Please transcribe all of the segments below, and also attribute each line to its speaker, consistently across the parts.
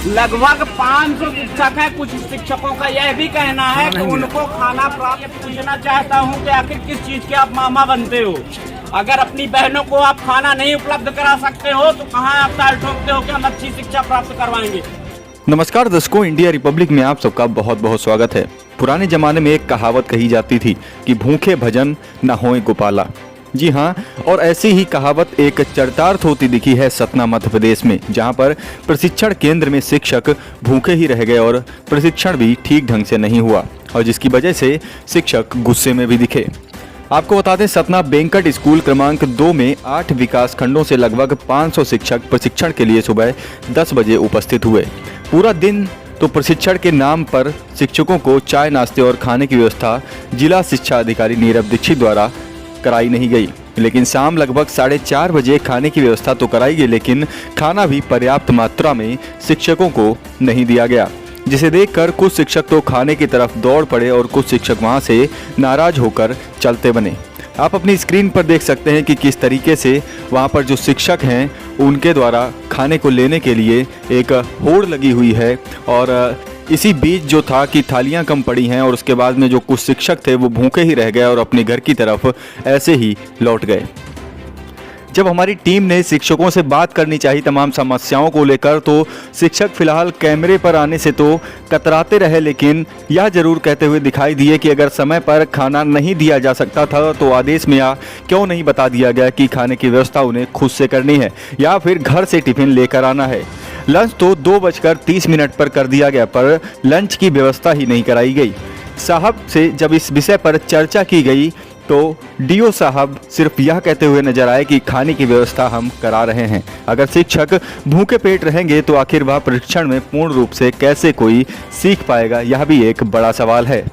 Speaker 1: लगभग 500 शिक्षक हैं। कुछ शिक्षकों का यह भी कहना है कि उनको खाना प्राप्त। पूछना चाहता हूं कि आखिर किस चीज के आप मामा बनते हो? अगर अपनी बहनों को आप खाना नहीं उपलब्ध करा सकते हो तो कहां आप ताल ठोकते हो कि हम अच्छी शिक्षा प्राप्त करवाएंगे?
Speaker 2: नमस्कार दर्शकों, इंडिया रिपब्लिक में आप सबका बहुत बहुत स्वागत है। पुराने जमाने में एक कहावत कही जाती थी कि भूखे भजन न होए गोपाला। जी हाँ, और ऐसी ही कहावत एक चरितार्थ होती दिखी है सतना मध्य प्रदेश में, जहाँ पर प्रशिक्षण केंद्र में शिक्षक भूखे ही रह गए और प्रशिक्षण भी ठीक ढंग से नहीं हुआ, और जिसकी वजह से शिक्षक गुस्से में भी दिखे। आपको बता दें, सतना वेंकट स्कूल क्रमांक 2 में 8 विकास खंडों से लगभग 500 शिक्षक प्रशिक्षण के लिए सुबह 10 बजे उपस्थित हुए। पूरा दिन तो प्रशिक्षण के नाम पर शिक्षकों को चाय नाश्ते और खाने की व्यवस्था जिला शिक्षा अधिकारी नीरव दीक्षित द्वारा कराई नहीं गई, लेकिन शाम लगभग 4:30 बजे खाने की व्यवस्था तो कराई गई, लेकिन खाना भी पर्याप्त मात्रा में शिक्षकों को नहीं दिया गया, जिसे देखकर कुछ शिक्षक तो खाने की तरफ दौड़ पड़े और कुछ शिक्षक वहां से नाराज होकर चलते बने। आप अपनी स्क्रीन पर देख सकते हैं कि किस तरीके से वहां पर जो शिक्षक हैं उनके द्वारा खाने को लेने के लिए एक होड़ लगी हुई है, और इसी बीच जो था कि थालियां कम पड़ी हैं और उसके बाद में जो कुछ शिक्षक थे वो भूखे ही रह गए और अपने घर की तरफ ऐसे ही लौट गए। जब हमारी टीम ने शिक्षकों से बात करनी चाहिए तमाम समस्याओं को लेकर, तो शिक्षक फिलहाल कैमरे पर आने से तो कतराते रहे, लेकिन यह जरूर कहते हुए दिखाई दिए कि अगर समय पर खाना नहीं दिया जा सकता था तो आदेश में या क्यों नहीं बता दिया गया कि खाने की व्यवस्था उन्हें खुद से करनी है या फिर घर से टिफिन लेकर आना है। लंच तो 2:30 पर कर दिया गया, पर लंच की व्यवस्था ही नहीं कराई गई। साहब से जब इस विषय पर चर्चा की गई तो डीओ साहब सिर्फ यह कहते हुए नजर आए कि खाने की व्यवस्था हम करा रहे हैं। अगर शिक्षक भूखे पेट रहेंगे तो आखिर वह प्रशिक्षण में पूर्ण रूप से कैसे कोई सीख पाएगा, यह भी एक बड़ा सवाल है।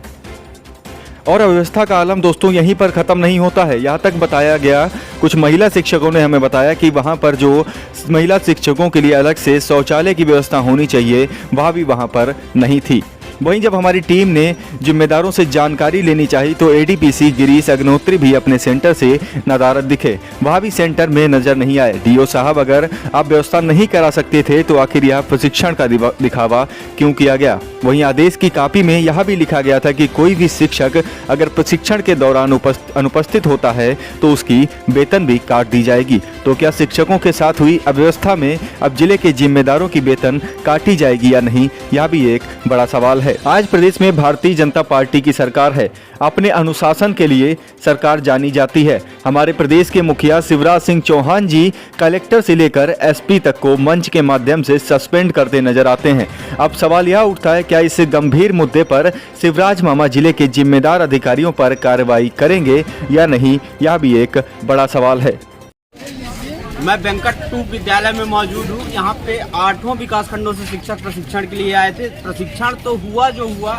Speaker 2: और अव्यवस्था का आलम दोस्तों यहीं पर ख़त्म नहीं होता है। यहाँ तक बताया गया, कुछ महिला शिक्षकों ने हमें बताया कि वहाँ पर जो महिला शिक्षकों के लिए अलग से शौचालय की व्यवस्था होनी चाहिए वह भी वहाँ पर नहीं थी। वहीं जब हमारी टीम ने जिम्मेदारों से जानकारी लेनी चाहिए तो एडीपीसी गिरीश अग्निहोत्री भी अपने सेंटर से नदारद दिखे, वह भी सेंटर में नजर नहीं आए। डीओ साहब, अगर आप व्यवस्था नहीं करा सकते थे तो आखिर यह प्रशिक्षण का दिखावा क्यों किया गया? वहीं आदेश की कॉपी में यह भी लिखा गया था कि कोई भी शिक्षक अगर प्रशिक्षण के दौरान अनुपस्थित होता है तो उसकी वेतन भी काट दी जाएगी। तो क्या शिक्षकों के साथ हुई अव्यवस्था में अब जिले के जिम्मेदारों की वेतन काटी जाएगी या नहीं, यह भी एक बड़ा सवाल है। आज प्रदेश में भारतीय जनता पार्टी की सरकार है। अपने अनुशासन के लिए सरकार जानी जाती है। हमारे प्रदेश के मुखिया शिवराज सिंह चौहान जी कलेक्टर से लेकर एसपी तक को मंच के माध्यम से सस्पेंड करते नजर आते हैं। अब सवाल यह उठता है, क्या इस गंभीर मुद्दे पर शिवराज मामा जिले के जिम्मेदार अधिकारियों पर कार्रवाई करेंगे या नहीं, यह भी एक बड़ा सवाल है।
Speaker 1: मैं वेंकट 2 विद्यालय में मौजूद हूँ। यहाँ पे 8 विकास खंडों से शिक्षक प्रशिक्षण के लिए आए थे। प्रशिक्षण तो हुआ जो हुआ।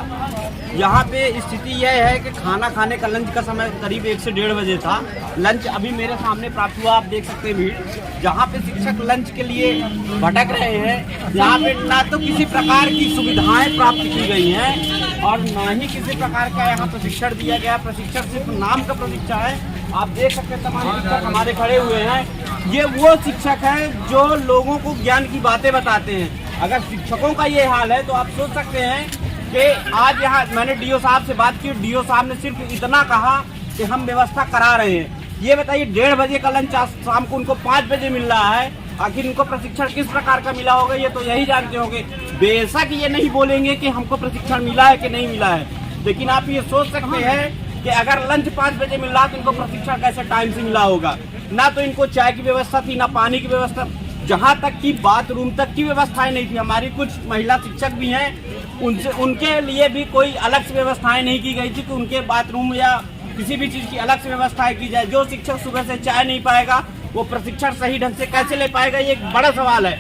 Speaker 1: यहाँ पे स्थिति यह है कि खाना खाने का लंच का समय करीब 1 से 1:30 बजे था। लंच अभी मेरे सामने प्राप्त हुआ, आप देख सकते हैं भीड़। जहाँ पे शिक्षक लंच के लिए भटक रहे हैं, यहाँ पे ना तो किसी प्रकार की सुविधाएं प्राप्त की गई हैं और ना ही किसी प्रकार का यहाँ प्रशिक्षण दिया गया। प्रशिक्षण सिर्फ नाम का प्रशिक्षण है। आप देख सकते हैं तमाम शिक्षक हमारे खड़े हुए हैं। ये वो शिक्षक हैं जो लोगों को ज्ञान की बातें बताते हैं। अगर शिक्षकों का ये हाल है तो आप सोच सकते हैं कि आज यहाँ मैंने डीओ साहब से बात की। डीओ साहब ने सिर्फ इतना कहा कि हम व्यवस्था करा रहे हैं। ये बताइए, 1:30 बजे का लंच शाम को उनको 5 बजे मिल रहा है। आखिर इनको प्रशिक्षण किस प्रकार का मिला होगा ये तो यही जानते होंगे। बेशक ये नहीं बोलेंगे कि हमको प्रशिक्षण मिला है कि नहीं मिला है, लेकिन आप ये सोच सकते हैं कि अगर लंच 5 बजे मिल रहा तो इनको प्रशिक्षण कैसे टाइम से मिला होगा। ना तो इनको चाय की व्यवस्था थी, ना पानी की व्यवस्था, जहाँ तक कि बाथरूम तक की व्यवस्थाएं नहीं थी। हमारी कुछ महिला शिक्षक भी हैं, उनके लिए भी कोई अलग से व्यवस्थाएं नहीं की गई थी कि उनके बाथरूम या किसी भी चीज़ की अलग से व्यवस्थाएं की जाए। जो शिक्षक सुबह से चाय नहीं पाएगा वो प्रशिक्षण सही ढंग से कैसे ले पाएगा, ये एक बड़ा सवाल है।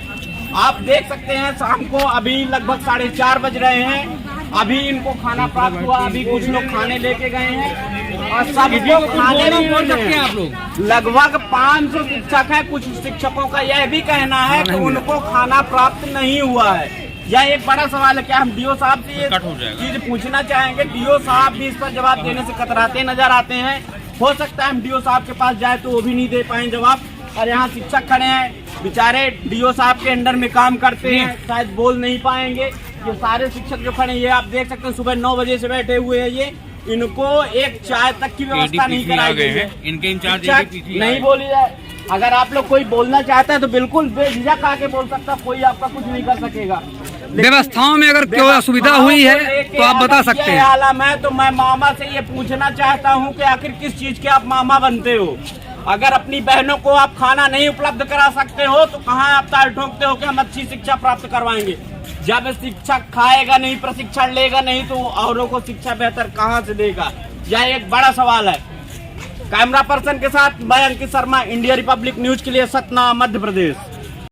Speaker 1: आप देख सकते हैं शाम को अभी लगभग 4:30 बज रहे हैं। अभी इनको खाना प्राप्त हुआ। अभी कुछ लोग खाने लेके गए हैं और सब लोग खाने नहीं बोल सकते हैं। आप लोग लगभग 500 शिक्षक हैं। कुछ शिक्षकों का यह भी कहना है कि उनको खाना प्राप्त नहीं हुआ है। यह एक बड़ा सवाल है। क्या हम डीओ साहब से ये चीज पूछना चाहेंगे? डीओ साहब भी इस पर जवाब देने से कतराते नजर आते हैं। हो सकता है हम डीओ साहब के पास जाए तो वो भी नहीं दे पाए जवाब। और यहाँ शिक्षक खड़े हैं बेचारे डीओ साहब के अंडर में काम करते हैं, शायद बोल नहीं पाएंगे। ये सारे शिक्षक जो खड़े हैं ये आप देख सकते हैं सुबह 9 बजे से बैठे हुए हैं। ये इनको एक चाय तक की व्यवस्था नहीं कराई गई है।
Speaker 3: इनके इंचार्ज
Speaker 1: नहीं बोली जाए। अगर आप लोग कोई बोलना चाहता है तो बिल्कुल बेझिझक आके बोल सकता, कोई आपका कुछ नहीं कर सकेगा।
Speaker 3: व्यवस्थाओं में अगर कोई असुविधा हुई है तो आप बता सकते हैं।
Speaker 1: आलम है तो मैं मामा से ये पूछना चाहता हूँ कि आखिर किस चीज के आप मामा बनते हो। अगर अपनी बहनों को आप खाना नहीं उपलब्ध करा सकते हो तो कहाँ आप ताल ठोकते हो कि हम अच्छी शिक्षा प्राप्त करवाएंगे। जब शिक्षक खाएगा नहीं, प्रशिक्षण लेगा नहीं तो औरों को शिक्षा बेहतर कहाँ से देगा। यह एक बड़ा सवाल है। कैमरा पर्सन के साथ मैं Ankit Sharma, India Republic news के लिए सतना, मध्य प्रदेश।